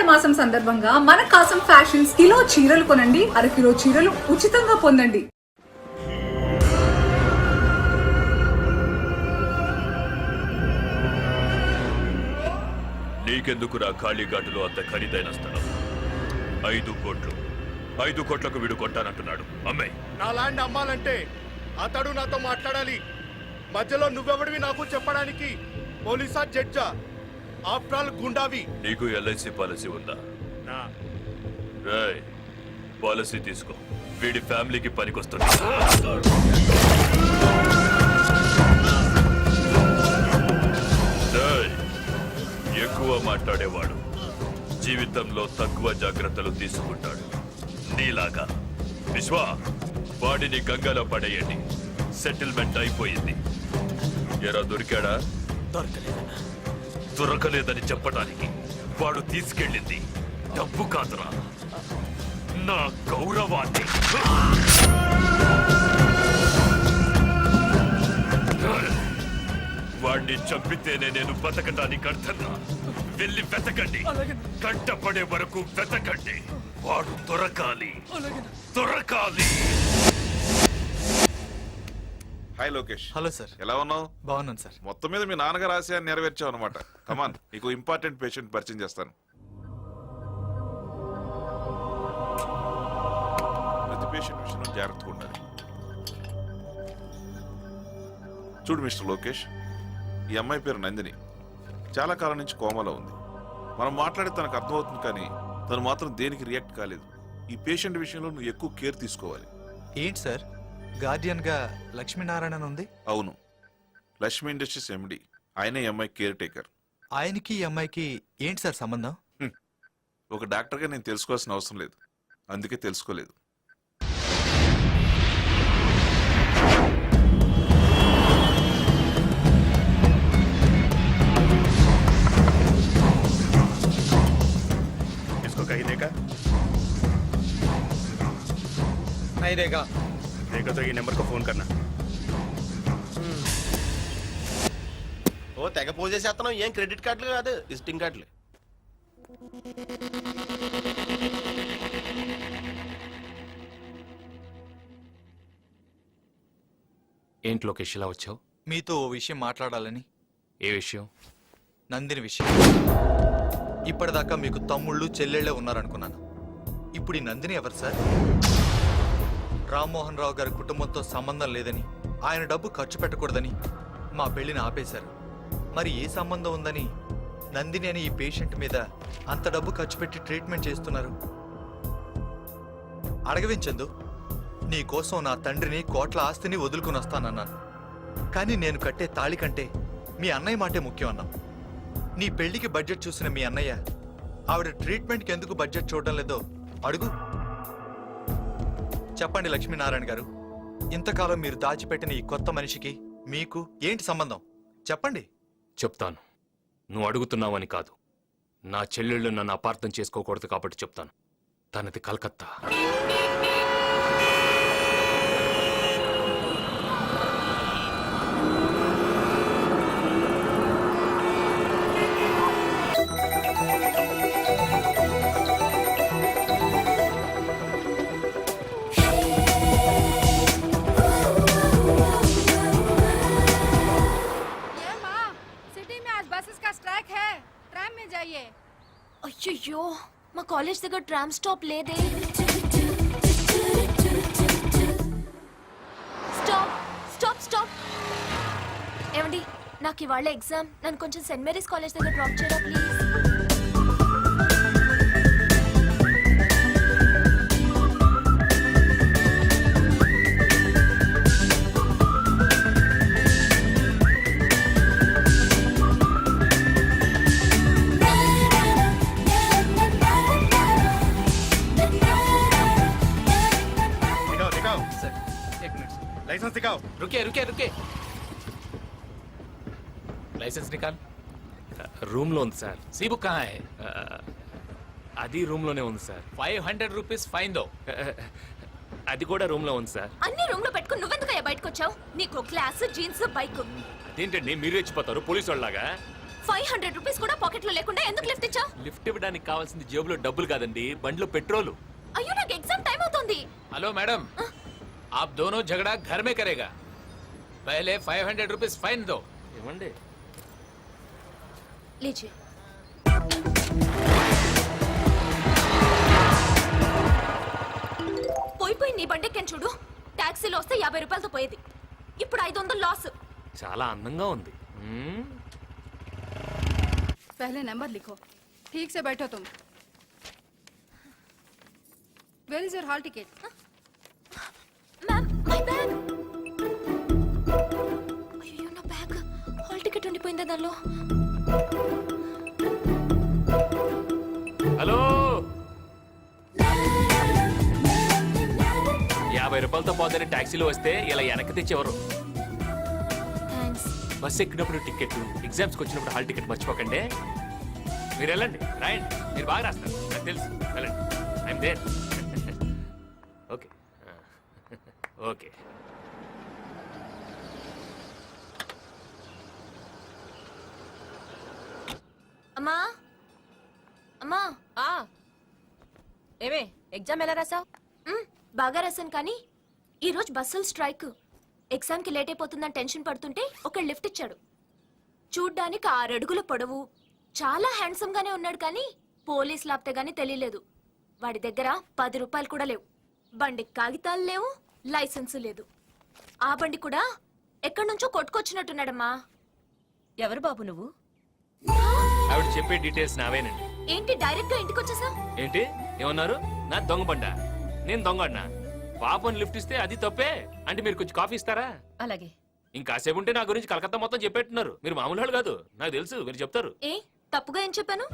మాసం సందర్భంగా మన కాసం ఫ్యాషన్స్ కిలో చీరలు కొనండి, అరకిలో చీరలు ఉచితంగా పొందండి. నీకెందుకురా ఖాళీఘాటులో అంత ఖరీదైన స్థలం? 5 కోట్లు. 5 కోట్లకు వీడు కొంటానంటున్నాడు. అమ్మే. నా ల్యాండ్ అమ్మాలంటే అతడు నాతో మాట్లాడాలి. మధ్యలో నువ్వెవడివి నాకు చెప్పడానికి? పోలీసా జడ్జా? ఆఫ్టర్ ఆల్ గుండావి. నీకు ఎల్ఐసి పాలసీ ఉందా? నా రేయ్, పాలసీ తీసుకో. వీడి ఫ్యామిలీకి పనికొస్తుంది. రేయ్, ఎక్కువ మాట్లాడేవాడు జీవితంలో తక్కువ జాగ్రత్తలు తీసుకుంటాడు. నీలాగా. విశ్వ, వాడిని గంగలో పడేయండి. సెటిల్మెంట్ అయిపోయింది. ఎరా దొరికాడా? దొరకలేదని చెప్పడానికి వాడు తీసుకెళ్ళింది డబ్బు కాదురా, నా గౌరవాన్ని. వాడిని చంపితేనే నేను బతకటానికి అర్థంగా. వెళ్ళి వెతకండి, కంటపడే వరకు వెతకండి. వాడు దొరకాలి, దొరకాలి. హాయ్ లోకేష్. Hello sir. ఎలా ఉన్నావు? బాగున్నాను సార్. మొత్తం మీద మీ నాన్నగారు ఆశయాన్ని నెరవేర్చావు అనమాట. కమాన్, నీకు ఇంపార్టెంట్ పేషెంట్ పరిచయం చేస్తాను. ప్రతి పేషెంట్ విషయంలో జాగ్రత్తగా ఉండాలి. చూడు మిస్టర్ లోకేష్, ఈ అమ్మాయి పేరు నందిని. చాలా కాలం నుంచి కోమాలో ఉంది. మనం మాట్లాడే తనకు అర్థమవుతుంది, కానీ తను మాత్రం దేనికి రియాక్ట్ కాలేదు. ఈ పేషెంట్ విషయంలో నువ్వు ఎక్కువ కేర్ తీసుకోవాలి. ఏంటి సార్, గార్డియన్ గా లక్ష్మీనారాయణ ఉంది? అవును, లక్ష్మీ ఇండస్ట్రీస్ ఎండి. ఆయనే ఈ అమ్మాయి కేర్ టేకర్. ఆయనకి ఈ అమ్మాయికి ఏంటి సార్ సంబంధం? ఒక డాక్టర్గా నేను తెలుసుకోవాల్సిన అవసరం లేదు, అందుకే తెలుసుకోలేదు. इसको कहीं देखा? नहीं देगा. देखो तो ये नंबर को फोन करना. ఓ తెగ పోజ్ చేసేస్తున్నావు. ఏం క్రెడిట్ కార్డులు కాదు, విజిటింగ్ కార్డులు. ఏంటి లోకేష్ ఇలా వచ్చావు? మీతో ఓ విషయం మాట్లాడాలని. ఏ విషయం? నందిని విషయం. ఇప్పటిదాకా మీకు తమ్ముళ్ళు చెల్లెళ్ళే ఉన్నారనుకున్నాను. ఇప్పుడు ఈ నందిని ఎవరు సార్? రామ్మోహన్ రావు గారి కుటుంబంతో సంబంధం లేదని, ఆయన డబ్బు ఖర్చు పెట్టకూడదని మా పెళ్లిని ఆపేశారు. మరి ఏ సంబంధం ఉందని నందిని అని ఈ పేషెంట్ మీద అంత డబ్బు ఖర్చు పెట్టి ట్రీట్మెంట్ చేస్తున్నారు? అడగవించందు, నీ కోసం నా తండ్రిని, కోట్ల ఆస్తిని వదులుకుని వస్తానన్నాను. కానీ నేను కట్టే తాళి కంటే మీ అన్నయ్య మాటే ముఖ్యం అన్నాం. నీ పెళ్లికి బడ్జెట్ చూసిన మీ అన్నయ్య ఆవిడ ట్రీట్మెంట్కి ఎందుకు బడ్జెట్ చూడడం లేదో అడుగు. చెప్పండి లక్ష్మీనారాయణ గారు, ఇంతకాలం మీరు దాచిపెట్టిన ఈ కొత్త మనిషికి మీకు ఏంటి సంబంధం? చెప్పండి. చెప్తాను. నువ్వు అడుగుతున్నావని కాదు, నా చెల్లెళ్ళు నన్ను అపార్థం చేసుకోకూడదు కాబట్టి చెప్తాను. తనది కలకత్తా. అయ్యో, మా కాలేజ్ దగ్గర ట్రామ్ స్టాప్ లేదే. Stop stop stop. ఏమండి, నాకు ఇవాళ ఎగ్జామ్. నన్ను కొంచెం సెయింట్ మేరీస్ కాలేజ్ దగ్గర డ్రాప్ చేయరా ప్లీజ్. लाइसेंस दिखाओ. रुके रुके रुके. లైసెన్స్ నికాల్. రూమ్ లో ఉంది సార్. सी बुक कहाँ है? అది రూమ్ లోనే ఉంది సార్. 500 रुपीस फाइन दो. అది కూడా రూమ్ లో ఉంది సార్. అన్ని రూమ్ లో పెట్టుకుని నువ్వెందుకయ్యా బయటకు వచ్చావు? నీకు క్లాస్, జీన్స్, బైక్. అదేంటండి మీరు రెచ్చిపోతారు పోలీసు వాళ్ళలాగా? 500 రూపీస్ కూడా పాకెట్ లో లేకుండా ఎందుకు లిఫ్ట్ ఇచ్చావు? లిఫ్ట్ ఇవ్వడానికి కావాల్సింది జేబులో డబ్బులు కాదండి, బండిలో పెట్రోలు. అయ్యో నాకు ఎగ్జామ్ టైం అవుతుంది. हेलो मैडम, आप दोनों झगड़ा घर में करेगा. पहले 500 रुपीस फाइन दो. इवंडी. लीजिए. పోయి నీ బండెక్కని చూడు. టాక్సీలో వస్తే 50 రూపాయలతో పోయేది, ఇప్పుడు 500 లాస్. చాలా అందంగా ఉంది. पहले नंबर लिखो, ठीक से बैठो तुम. Where is your hall ticket? Ma'am my bag. అయ్యో నా బ్యాగ్, హాల్ టికెట్ ఉండిపోయిందా దానిలో? హలో, 50 రూపాయలతో పోతే టాక్సీలో వస్తే ఇలా వెనక్కి తెచ్చేవారు. థ్యాంక్స్. బస్ ఎక్కినప్పుడు టికెట్, ఎగ్జామ్స్కి వచ్చినప్పుడు హాల్ టికెట్ మర్చిపోకండి. మీరు వెళ్ళండి, రాయండి, మీరు బాగా రాస్తారు, నాకు తెలుసు. వెళ్ళండి, ఐఎమ్ దేర్. Okay okay. అమ్మా అమ్మా. ఏమే ఎగ్జామ్ ఎలా రాసావు? బాగా రాశాను, కానీ ఈరోజు బస్సులు స్ట్రైక్. ఎగ్జామ్కి లేట్ అయిపోతుందని టెన్షన్ పడుతుంటే ఒక లిఫ్ట్ ఇచ్చాడు. చూడ్డానికి 6 అడుగుల పొడవు, చాలా హ్యాండ్సమ్ గానే ఉన్నాడు, కానీ పోలీస్ లాప్తే గానీ తెలియలేదు. వాడి దగ్గర 10 రూపాయలు కూడా లేవు. బండికి కాగితాలు లేవు, లైసెన్స్ లేదు. ఆ బండి కూడా ఎక్కడి నుంచో కొట్టుకొచ్చినట్టున్నాడమ్మా. ఎవరు బాబు నువ్వు? ఆవిడ చెప్పే డీటెయిల్స్ నావేనండి. ఏంటి డైరెక్ట్ గా ఇంటికి వచ్చేసావు? ఏంటి ఏమన్నారు? నా దొంగ బండా? నేను దొంగడినా? పాపని లిఫ్ట్ ఇస్తే అది తప్పే అంటే మీరు కొంచెం కాఫీ ఇస్తారా? అలాగే. ఇంకాసేపు ఉంటే నా గురించి కలకత్తా మొత్తం చెప్పేట్టున్నారు. మీరు మామూలు వాళ్ళు కాదు, నాకు తెలుసు, మీరు చెప్తారు. ఏ తప్పుగా ఏం చెప్పాను?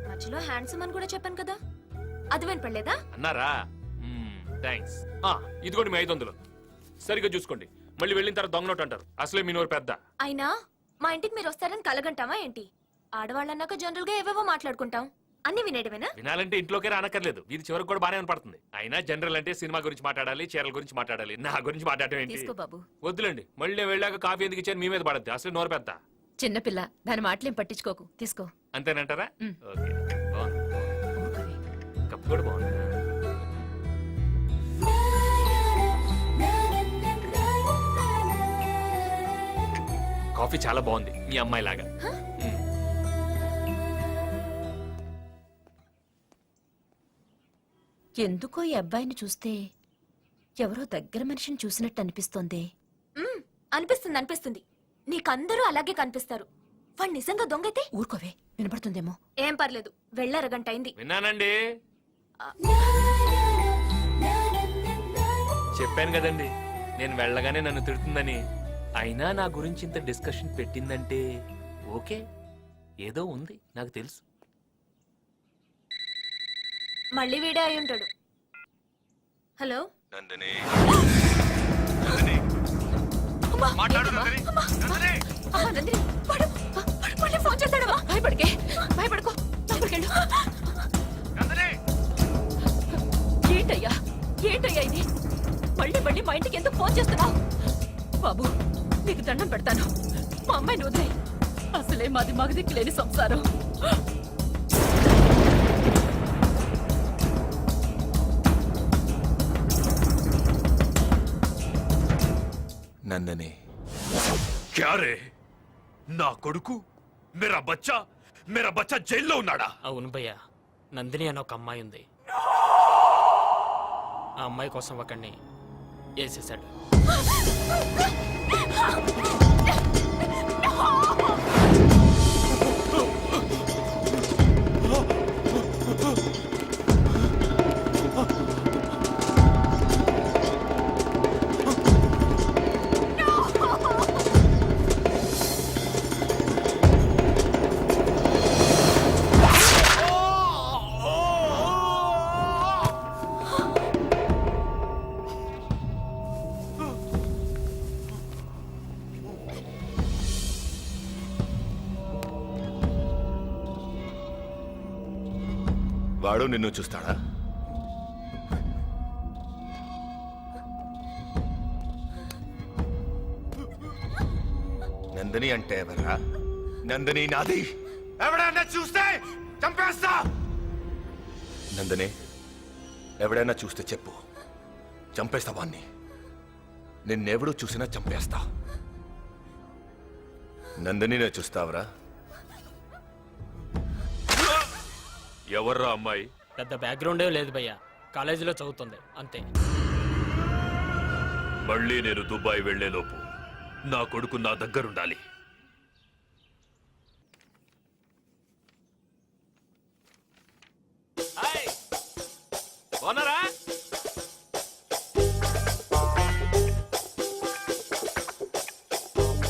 మధ్యలో హ్యాండ్సమ్ అని కూడా చెప్పాను కదా, అది వినపడలేదా? అన్నారా? థ్యాంక్స్. ఇదిగోండి మీ 500. సరిగ్గా చూసుకోండి, మళ్ళీ వెళ్ళిన తర్వాత దొంగ నోట్ అంటారు. అసలే మీ నోరు పెద్ద. అయినా మా ఇంటికి మీరు వస్తారని కలగంటావా ఏంటి? ఆడవాళ్ళన్నాక జనరల్ గా ఏవేవో మాట్లాడుకుంటాం, అన్ని వినేయడమేనా? వినాలంటే ఇంట్లోకే రానక్కర్లేదు, ఇది చివరికి కూడా బానే పడుతుంది. అయినా జనరల్ అంటే సినిమా గురించి మాట్లాడాలి, చీరల గురించి మాట్లాడాలి, నా గురించి మాట్లాడటం ఏంటి? తీసుకో బాబు. వద్దులేండి, మళ్ళీ నేను వెళ్ళాక కాఫీ ఎందుకు ఇచ్చాను మీ మీద పడద్ది, అసలు నోరు పెద్ద. చిన్నపిల్ల, దాని మాటలేం పట్టించుకోకు. తీసుకో. అంతేనంటారా? మ్. ఓకే, బాగుంది. ఊరుకోవే. కప్పు కూడా బాగుంది. కాఫీ చాలా బాగుంది, మీ అమ్మాయి లాగా. ఎందుకో ఈ అబ్బాయిని చూస్తే ఎవరో దగ్గర మనిషిని చూసినట్టు అనిపిస్తోంది. అనిపిస్తుంది అనిపిస్తుంది, నీకందరూ అలాగే కనిపిస్తారు. వాడు నిజంగా దొంగైతే? ఊరుకోవే, వినపడుతుందేమో. ఏం పర్లేదు, వెళ్ళరగంట అయింది. విన్నానండి, చెప్పాను కదండి నేను వెళ్ళగానే నన్ను తిడుతుందని. అయినా నా గురించి ఇంత డిస్కషన్ పెట్టిందంటే ఓకే, ఏదో ఉంది, నాకు తెలుసు. మళ్ళీ వీడే అయి ఉంటాడు. హలో నందిని, అమ్మా, నందిని, వాడు మళ్ళీ ఫోన్ చేస్తాడమ్మా. భయపడకే, భయపడుకో, లోపలికెళ్ళు. ఏంటయ్యా ఏంటయ్యా ఇది? మళ్ళీ మళ్ళీ మా ఇంటికి ఎందుకు ఫోన్ చేస్తున్నావు? బాబు, నీకు దండం పెడతాను, మా అమ్మాయిని వదిలే. అసలే మాది మగదిక్కు లేని సంసారం. నందిని, క్యారే నా కొడుకు మేరా బచ్చా జైల్లో ఉన్నాడా? అవును భయ్య, నందిని అని ఒక అమ్మాయి ఉంది. ఆ అమ్మాయి కోసం ఒకడిని వేసేసాడు. వాడు నిన్ను చూస్తాడా? నందిని అంటే ఎవరా? నందిని నాది. ఎవడన్నా చూస్తే చంపేస్తా. నందిని ఎవడైనా చూస్తే చెప్పు, చంపేస్తా వాణ్ణి. నిన్నెవడూ చూసినా చంపేస్తా. నందినినే చూస్తావరా? ఎవర్రా అమ్మాయి? పెద్ద బ్యాక్గ్రౌండే లేదు భయ్యా, కాలేజీలో చదువుతుంది అంతే. మళ్ళీ నేను దుబాయ్ వెళ్లేలోపు నా కొడుకు నా దగ్గరుండాలి. హాయ్ బాగున్నారా?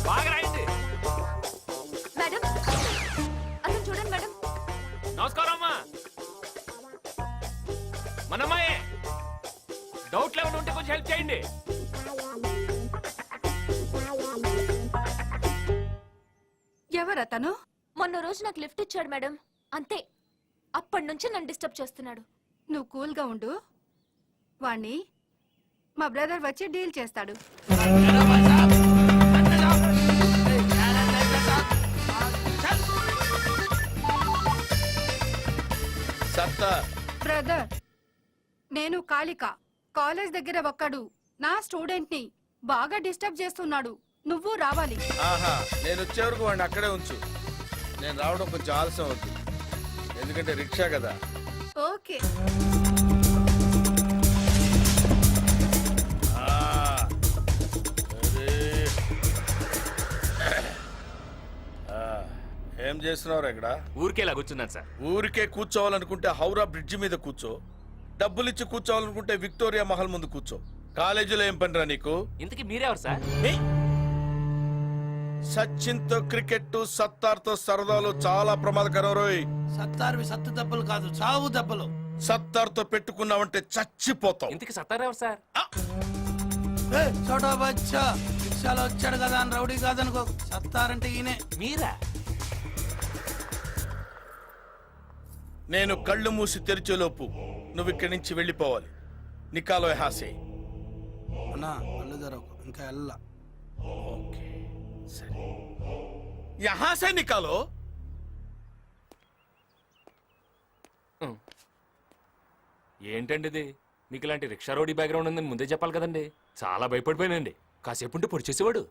బాగా రాయండి. మేడం అతను చూడండి మేడం. నమస్కారం అమ్మా. మనమ్మాయే. డౌట్లు ఏమైనా ఉంటే కొంచెం హెల్ప్ చేయండి. ఎవరతను? మొన్న రోజు నాకు లిఫ్ట్ ఇచ్చాడు మేడం, అంతే. అప్పటి నుంచి నన్ను డిస్టర్బ్ చేస్తున్నాడు. నువ్వు కూల్గా ఉండు, వాణ్ణి మా బ్రదర్ వచ్చి డీల్ చేస్తాడు. సత్తార్, బ్రదర్, నేను కాళిక. కాలేజ్ దగ్గర ఒక్కడు నా స్టూడెంట్ ని బాగా డిస్టర్బ్ చేస్తున్నాడు. నువ్వు రావాలి. ఆహా, నేను వచ్చే వరకు వాడిని అక్కడే ఉంచు. నేను రావడం కొంచెం ఆలస్యం అవుతుంది, ఎందుకంటే రిక్షా కదా. ఓకే. ఏం చేస్తున్నావు ఇక్కడ? ఊరికేలా కూర్చున్నాను సార్. ఊరికే కూర్చోవాలనుకుంటే హౌరా బ్రిడ్జి మీద కూర్చో, డబ్బులిచ్చి కూర్చోవాలనుకుంటే విక్టోరియా మహల్ ముందు కూర్చో. కాలేజీలో ఏం పనిరా నీకు? ఇంతకీ మీరెవరు సార్? సచిన్ తో క్రికెట్, సత్తార్ తో సరదాలు చాలా ప్రమాదకరం రోయ్. సత్తార్వి సత్తు దెబ్బలు కాదు, చావు దెబ్బలు. సత్తార్ తో పెట్టుకున్నావంటే చచ్చిపోతావు. ఇంతకీ సత్తారెవరు సార్? చోటా బచ్చా రిక్షాలో వచ్చాడు కదా అని రౌడీ కాదనుకో, సత్తారంటే ఈయనే. మీరా? నేను కళ్ళు మూసి తెరిచేలోపు నువ్వు ఇక్కడి నుంచి వెళ్ళిపోవాలి. నికాలో హాసే. అన్నా కళ్ళు తెరవకు, ఇంకా వెళ్ళా. ఓకే సరే, యహాసే నికాలో. ఏంటండి ఇది? మీకు ఇలాంటి రిక్షా రోడీ బ్యాక్గ్రౌండ్ ఉందని ముందే చెప్పాలి కదండి. చాలా భయపడిపోయానండి. కాసేపు ఉంటే పొడి చేసేవాడు.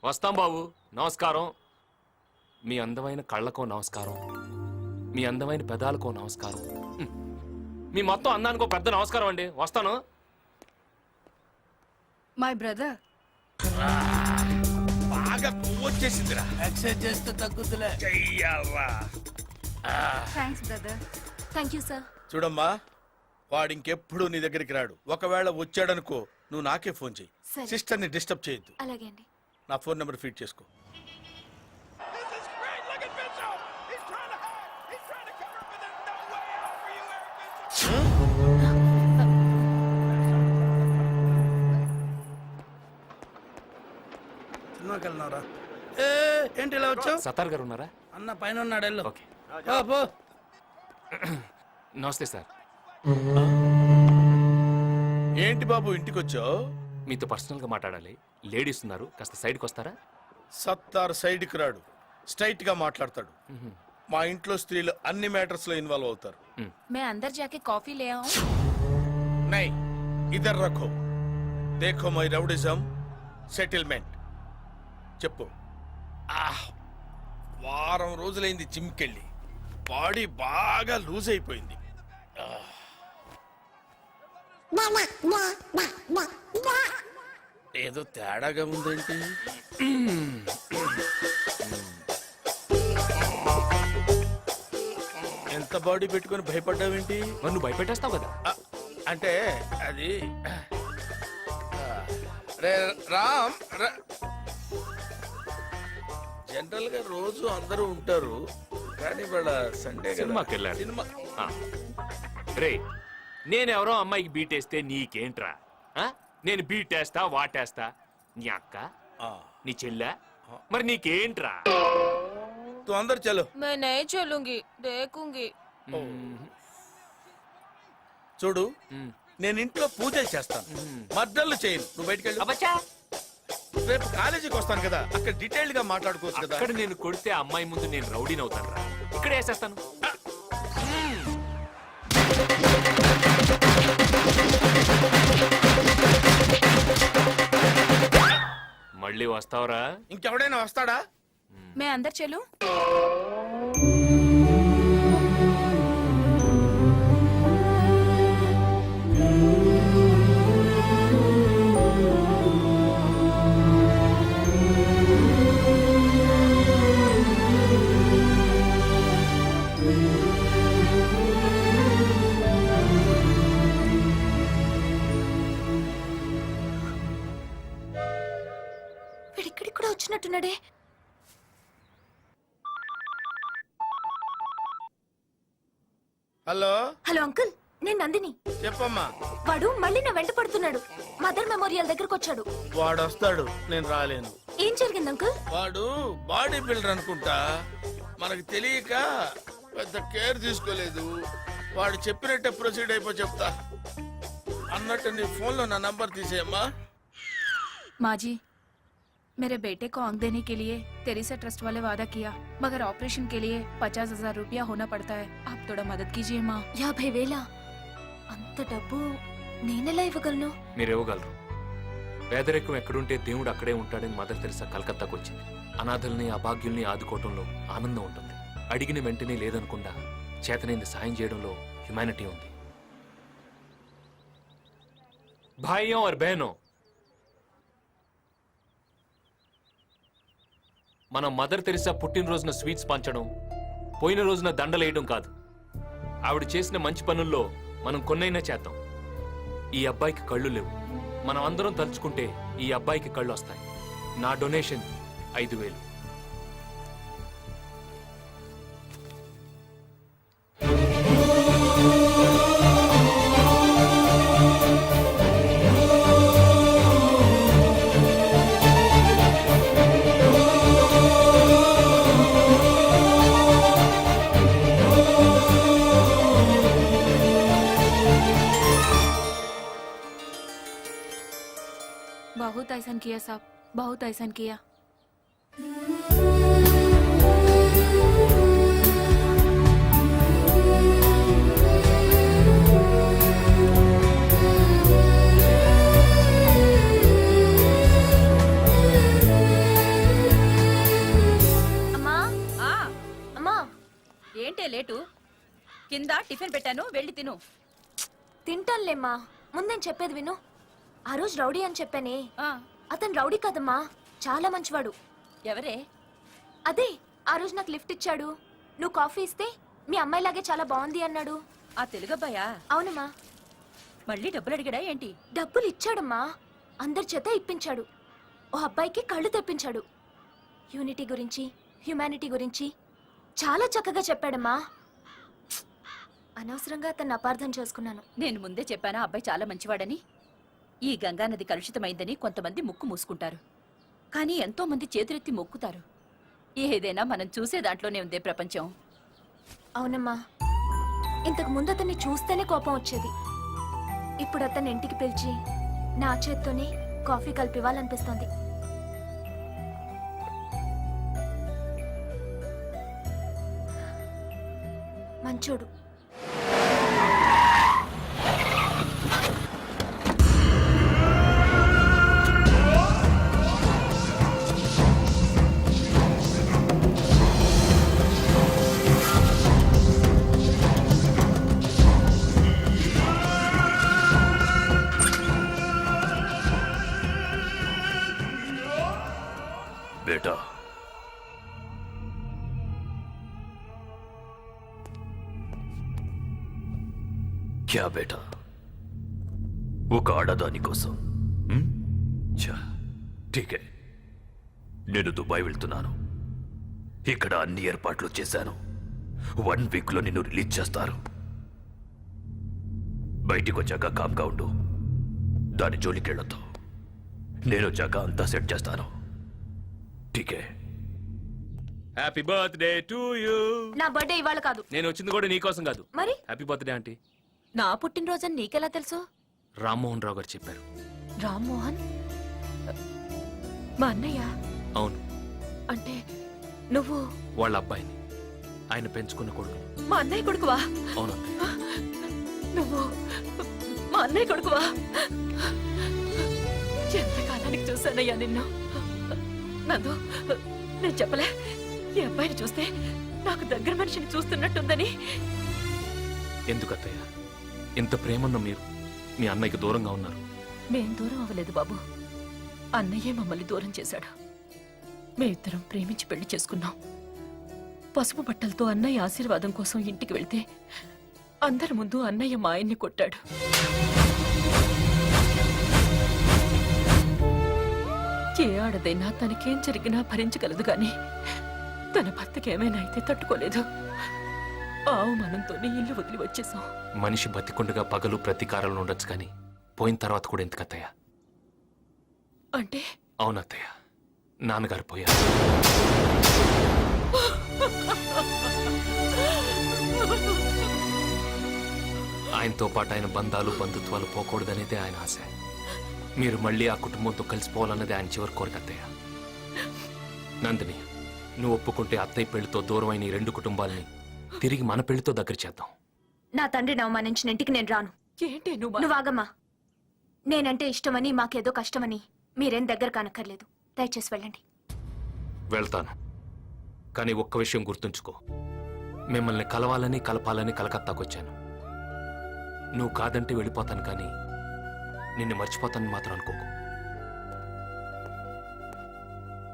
వస్తాం బాబు. నమస్కారం. మీ అందమైన కళ్ళకో నమస్కారం, మీ అందమైన పెదాలకో నమస్కారం, మీ మొత్తం అందానికో పెద్ద నమస్కారం అండి. వస్తాను. My brother. బాగా కొవ్వొచ్చేసిందిరా. ఎక్సైజ్ చేస్తే తగ్గుతులే. చెయ్యాలా? Thanks brother. Thank you sir. చూడమ్మా, వాడు ఇంకెప్పుడు నీ దగ్గరికి రాడు. ఒకవేళ వచ్చాడనుకో, నువ్వు నాకే ఫోన్ చెయ్యి. సరే. సిస్టర్ ని డిస్టర్బ్ చేయొద్దు. అలాగే అండి. నా ఫోన్ నెంబర్ ఫీడ్ చేసుకో. సినిమాకి వెళ్ళినారా? ఏంటి ఇలా వచ్చావు? సత్తార్ గారు ఉన్నారా? అన్న పైన ఉన్నాడు, వెళ్ళు. ఓకే. పో. నమస్తే సార్. ఏంటి బాబు ఇంటికి వచ్చావు? మీతో పర్సనల్ గా మాట్లాడాలి. లేడీస్ ఉన్నారు, కాస్త సైడ్కి వస్తారా? సత్తార్ సైడ్కి రాడు, స్ట్రైట్ గా మాట్లాడతాడు. మా ఇంట్లో స్త్రీలు అన్ని మ్యాటర్స్ లో ఇన్వాల్వ్ అవుతారు. మే అందర్ జాకే కాఫీ లే ఆऊं? నై, ఇదర్ రఖో. దేఖో మై రౌడిజం సెటిల్మెంట్. చెప్పు. వారం రోజులైంది జిమ్కెళ్ళి, బాడీ బాగా లూజ్ అయిపోయింది. ఏదో తేడాగా ఉందేంటి? ఎంత బాడీ పెట్టుకొని భయపడ్డావేంటి? మరి నువ్వు భయపెట్టేస్తావు కదా. అంటే అది రే రామ్, జనరల్ గా రోజు అందరూ ఉంటారు, కానీ వాళ్ళ సండే సినిమాకి వెళ్ళాడు. సినిమా. రే, నేనెవరో అమ్మాయికి బీటేస్తే నీకేంట్రా? నేను బీటేస్తా వాటేస్తా. నీ అక్క, నీ చెల్లె, మరి నీకేంట్రా? తు అందరు చలో. मैं नहीं चलूंगी, देखूंगी. చూడు, నేను ఇంట్లో పూజ చేస్తాను, మర్డర్లు చేయను. నువ్వు బయటికి వెళ్ళు. అబ్బచ్చా, రేపు కాలేజీకి వస్తాను కదా, అక్కడ డీటెయిల్డ్ గా మాట్లాడుకోవచ్చు కదా. అక్కడ నేను కొడితే ఆ అమ్మాయి ముందు నేను రౌడీని అవుతాను రా. ఇక్కడ వేసేస్తాను. మళ్ళీ వస్తావురా? ఇంకెవడైనా వస్తాడా? మే అందరు చెల్లు వీడిక్కడికి కూడా వచ్చినట్టున్నాడే. హలో హలో అంకుల్, నేను నందిని. చెప్పమ్మా. వాడు మళ్ళీ నా వెంట పడుతున్నాడు. మదర్ మెమోరియల్ దగ్గరకు వచ్చాడు. వాడు వస్తాడు, నేను రాలేను. ఏం జరిగింది అంకుల్? వాడు బాడీ బిల్డర్ అనుకుంటా, మనకు తెలియక పెద్ద కేర్ తీసుకోలేదు. వాడు చెప్పినట్టే ప్రొసీడ్ అయిపో చెప్తా. అన్నట్టు నీ ఫోన్లో నా నంబర్ తీసేయమ్మా. माँ जी, मेरे बेटे को आंख देने के लिए तेरेसा ट्रस्ट वाले वादा किया, मगर ऑपरेशन के लिए 50,000 रुपया होना पड़ता है. आप थोड़ा मदद कीजिए माँ. 50,000? అంత డబ్బు నేనెలా ఇవ్వగలను? మీరు ఇవ్వగలరు. పేదరికం ఎక్కడుంటే దేవుడు అక్కడే ఉంటాడని మదర్ తెరిసా కలకత్తాకు వచ్చింది. అనాథల్ని అభాగ్యుల్ని ఆదుకోవటంలో ఆనందం ఉంటుంది. అడిగిన వెంటనే లేదనకుండా చేతనైంది సాయం చేయడంలో హ్యుమానిటీ ఉంది. భాయ్యం और బహనో, మనం మదర్ తెరిసా పుట్టినరోజున స్వీట్స్ పంచడం, పోయిన రోజున దండలేయడం కాదు. ఆవిడ చేసిన మంచి పనుల్లో మనం కొన్నైనా చేద్దాం. ఈ అబ్బాయికి కళ్ళు లేవు. మనం అందరం తలుచుకుంటే ఈ అబ్బాయికి కళ్ళు వస్తాయి. నా డొనేషన్ 5,000. बहुत ऐसा किया साहब, बहुत ऐसा किया. అమ్మా, అమ్మా, ఏంటే లేటు? కింద టిఫిన్ పెట్టాను, వెళ్ళి తిను. తింటానులేమ్మా. ముందేం చెప్పేది విను. ఆ రోజు రౌడీ అని చెప్పానే, ఆ, అతను రౌడీ కదమ్మా, చాలా మంచివాడు. ఎవరే? అదే ఆ రోజు నాకు లిఫ్ట్ ఇచ్చాడు. నువ్వు కాఫీ ఇస్తే మీ అమ్మాయిలాగే చాలా బాగుంది అన్నాడు. ఆ తెలుగబ్బాయా? అవునమ్మా. మళ్ళీ డబ్బులు అడిగాడా ఏంటి? డబ్బులు ఇచ్చాడమ్మా, అందరి చేత ఇప్పించాడు. ఓ అబ్బాయికి కళ్ళు తెప్పించాడు. యూనిటీ గురించి, హ్యుమానిటీ గురించి చాలా చక్కగా చెప్పాడమ్మా. అనవసరంగా అతన్ని అపార్థం చేసుకున్నాను. నేను ముందే చెప్పానా అబ్బాయి చాలా మంచివాడని. ఈ గంగానది కలుషితమైందని కొంతమంది ముక్కు మూసుకుంటారు, కానీ ఎంతో మంది చేతులెత్తి మొక్కుతారు. ఏదైనా మనం చూసే దాంట్లోనే ఉందే ప్రపంచం. అవునమ్మా, ఇంతకు ముందు అతన్ని చూస్తేనే కోపం వచ్చేది. ఇప్పుడు అతన్ని ఇంటికి పిలిచి నా చేత్తోనే కాఫీ కలిపివ్వాలనిపిస్తోంది. మంచోడు. बेटा, क्या बेटा? ఒక ఆడదాని కోసం ఠీకే. నేను దుబాయ్ వెళ్తున్నాను. ఇక్కడ అన్ని ఏర్పాట్లు చేశాను. 1 వీక్లో నిన్ను రిలీజ్ చేస్తారు. బయటికి వచ్చాక కామ్గా ఉండు. దాని జోలికి వెళ్ళొద్దు. నేను వచ్చాక అంతా సెట్ చేస్తాను. ఠీకే. Happy birthday to you. నా బర్త్డే ఇవాళ కాదు. నేను వచ్చింది కూడా నీకోసం కాదు. మరి హ్యాపీ బర్త్డే ఆంటీ. నా పుట్టినరోజని నీకెలా తెలుసు? రామ్మోహన్ రావు గారు చెప్పారు. రామ్మోహన్? మా అన్నయ్య అవును, అంటే నువ్వు వాళ్ళ అబ్బాయిని, ఆయన పెంచుకున్న కొడుకు. మా అన్నయ్య కొడుకువా? అవునత్తయ్య. నువ్వు మా అన్నయ్య కొడుకువా? ఎంతకాలానికి చూశానయ్యా నిన్ను. నందు, నేను చెప్పలే ఈ అబ్బాయిని చూస్తే నాకు దగ్గర మనిషిని చూస్తున్నట్టుందని. ఎందుకత్తయ్య ఇంత ప్రేమన్న మీరు మీ అన్నయ్యకి దూరంగా ఉన్నారు? మేం దూరం అవ్వలేదు బాబు, అన్నయ్యే మమ్మల్ని దూరం చేశాడు. మేమిద్దరం ప్రేమించి పెళ్లి చేసుకున్నాం. పసుపు బట్టలతో అన్నయ్య ఆశీర్వాదం కోసం ఇంటికి వెళ్తే అందరి ముందు అన్నయ్య మా ఆయన్ని కొట్టాడు. ఏ ఆడదైనా తనకేం జరిగినా భరించగలదు గాని తన భర్తకి ఏమైనా అయితే తట్టుకోలేదు. ఆ అవమానంతోనే ఇల్లు వదిలి వచ్చేసాం. మనిషి బతికుండగా పగలు ప్రతీకారాలు ఉండొచ్చు కానీ పోయిన తర్వాత కూడా ఎందుకత్తయ్య? అంటే అవునత్తయ్య, నాన్నగారు పోయారు. ఆయనతో పాటు ఆయన బంధాలు బంధుత్వాలు పోకూడదనేదే ఆయన ఆశ. మీరు మళ్ళీ ఆ కుటుంబంతో కలిసిపోవాలన్నది ఆయన చివరి కోరిక అత్తయ్య. నందిని, నువ్వు ఒప్పుకుంటే అత్తయ్య పెళ్లితో దూరమైన ఈ రెండు కుటుంబాలని తిరిగి మన పెళ్లితో దగ్గర చేద్దాం. నా తండ్రిని అవమానించిన ఇంటికి నేను రాను. ఏంటి నువ్వు? నువ్వు ఆగమ్మా. నేనంటే ఇష్టమని మాకేదో కష్టమని మీరేం దగ్గర కానక్కర్లేదు. దయచేసి వెళ్ళండి. వెళ్తాను, కానీ ఒక్క విషయం గుర్తుంచుకో, మిమ్మల్ని కలవాలని కలపాలని కలకత్తాకు వచ్చాను. నువ్వు కాదంటే వెళ్ళిపోతాను, కానీ నిన్ను మర్చిపోతానని మాత్రం అనుకోకు.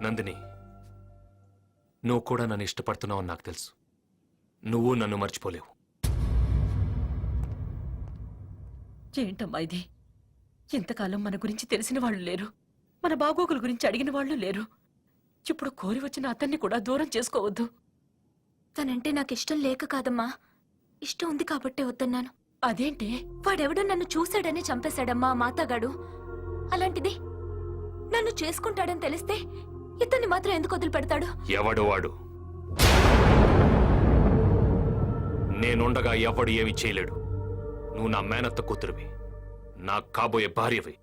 నందిని, నువ్వు కూడా నన్ను ఇష్టపడుతున్నావని నాకు తెలుసు. నువ్వు నన్ను మర్చిపోలేవు. ఏంటమ్మా ఇది? ఇంతకాలం మన గురించి తెలిసిన వాళ్ళు లేరు, మన బాగోగుల గురించి అడిగిన వాళ్ళు లేరు. ఇప్పుడు కోరి వచ్చిన అతన్ని కూడా దూరం చేసుకోవద్దు. తనంటే నాకు ఇష్టం లేక కాదమ్మా, ఇష్టం ఉంది కాబట్టే వద్దన్నాను. అదేంటి? వాడెవడో నన్ను చూశాడని చంపేశాడమ్మా ఆ మాతగాడు. అలాంటిది నన్ను చేసుకుంటాడని తెలిస్తే ఇతన్ని మాత్రం ఎందుకు వదిలిపెడతాడు? ఎవడు వాడు? నేనుండగా ఎవడు ఏమి చేయలేడు. నువ్వు నా మేనత్త కూతురువి, నా కాబోయే భార్యవి.